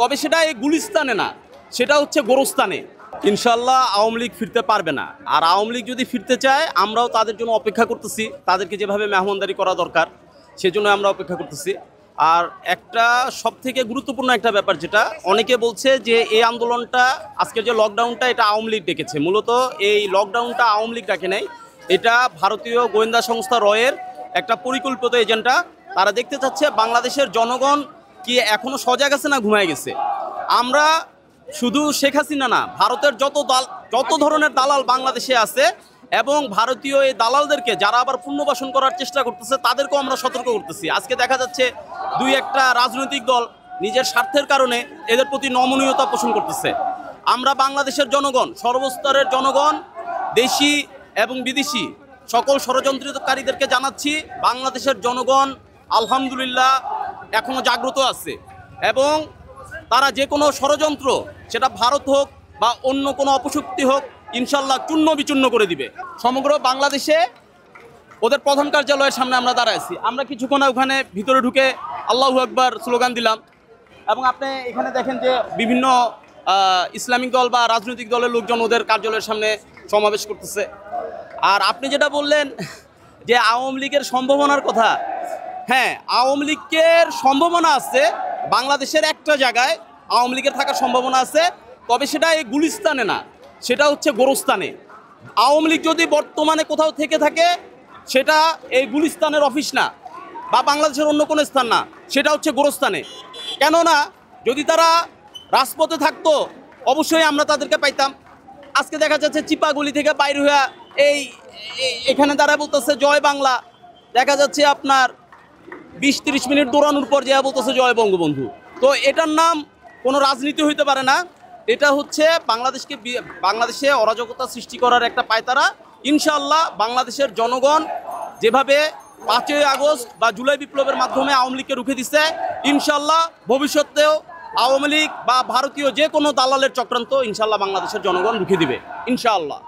তবে সেটা এই গুলিস্তানে না, সেটা হচ্ছে গোরস্তানে। ইনশাল্লাহ আওয়ামী লীগ ফিরতে পারবে না। আর আওয়ামী লীগ যদি ফিরতে চায়, আমরাও তাদের জন্য অপেক্ষা করতেছি। তাদেরকে যেভাবে মেহমানদারি করা দরকার সেজন্য আমরা অপেক্ষা করতেছি। আর একটা সবথেকে গুরুত্বপূর্ণ একটা ব্যাপার, যেটা অনেকে বলছে যে এই আন্দোলনটা, আজকের যে লকডাউনটা, এটা আওয়ামী লীগ ডেকেছে। মূলত এই লকডাউনটা আওয়ামী লীগ ডাকে নাই, এটা ভারতীয় গোয়েন্দা সংস্থা রয়ের একটা পরিকল্পিত এজেন্ডা। তারা দেখতে চাচ্ছে বাংলাদেশের জনগণ কি এখনো সজাগ আছে না ঘুমায় গেছে। আমরা শুধু শেখ হাসিনা না, ভারতের যত ধরনের দালাল বাংলাদেশে আছে এবং ভারতীয় এই দালালদেরকে যারা আবার পুনর্বাসন করার চেষ্টা করতেছে, তাদেরকেও আমরা সতর্ক করতেছি। আজকে দেখা যাচ্ছে দুই একটা রাজনৈতিক দল নিজের স্বার্থের কারণে এদের প্রতি নমনীয়তা পোষণ করতেছে। আমরা বাংলাদেশের জনগণ, সর্বস্তরের জনগণ, দেশি এবং বিদেশি সকল ষড়যন্ত্রকারীদেরকে জানাচ্ছি, বাংলাদেশের জনগণ আলহামদুলিল্লাহ এখনও জাগ্রত আছে এবং তারা যে কোনো ষড়যন্ত্র, সেটা ভারত হোক বা অন্য কোনো অপশক্তি হোক, ইনশাল্লাহ চূর্ণ বিচূর্ণ করে দিবে। সমগ্র বাংলাদেশে ওদের প্রধান কার্যালয়ের সামনে আমরা দাঁড়ায় আছি। আমরা কিছুক্ষণ ওখানে ভিতরে ঢুকে আল্লাহু আকবার স্লোগান দিলাম এবং আপনি এখানে দেখেন যে বিভিন্ন ইসলামিক দল বা রাজনৈতিক দলের লোকজন ওদের কার্যালয়ের সামনে সমাবেশ করতেছে। আর আপনি যেটা বললেন যে আওয়ামী লীগের সম্ভাবনার কথা, হ্যাঁ, আওয়ামী লীগের সম্ভাবনা আছে। বাংলাদেশের একটা জায়গায় আওয়ামী লীগের থাকার সম্ভাবনা আছে, তবে সেটা এই গুলিস্তানে না, সেটা হচ্ছে গোরস্তানে। আওয়ামী লীগ যদি বর্তমানে কোথাও থেকে থাকে, সেটা এই গুলিস্তানের অফিস না বা বাংলাদেশের অন্য কোনো স্থান না, সেটা হচ্ছে গোরস্তানে। কেননা যদি তারা রাজপথে থাকতো, অবশ্যই আমরা তাদেরকে পাইতাম। আজকে দেখা যাচ্ছে চিপাগুলি থেকে বাইরে হয়ে এখানে তারা বলতেছে জয় বাংলা। দেখা যাচ্ছে আপনার 20-30 মিনিট দৌড়ানোর পর যে বলতেছে জয় বঙ্গবন্ধু। তো এটার নাম কোনো রাজনীতি হইতে পারে না। এটা হচ্ছে বাংলাদেশে অরাজকতা সৃষ্টি করার একটা পায়তারা। ইনশাআল্লাহ বাংলাদেশের জনগণ যেভাবে 5ই আগস্ট বা জুলাই বিপ্লবের মাধ্যমে আওয়ামী লীগকে রুখে দিচ্ছে, ইনশাআল্লাহ ভবিষ্যতেও আওয়ামী লীগ বা ভারতীয় যে কোনো দালালের চক্রান্ত ইনশাআল্লাহ বাংলাদেশের জনগণ রুখে দিবে ইনশাআল্লাহ।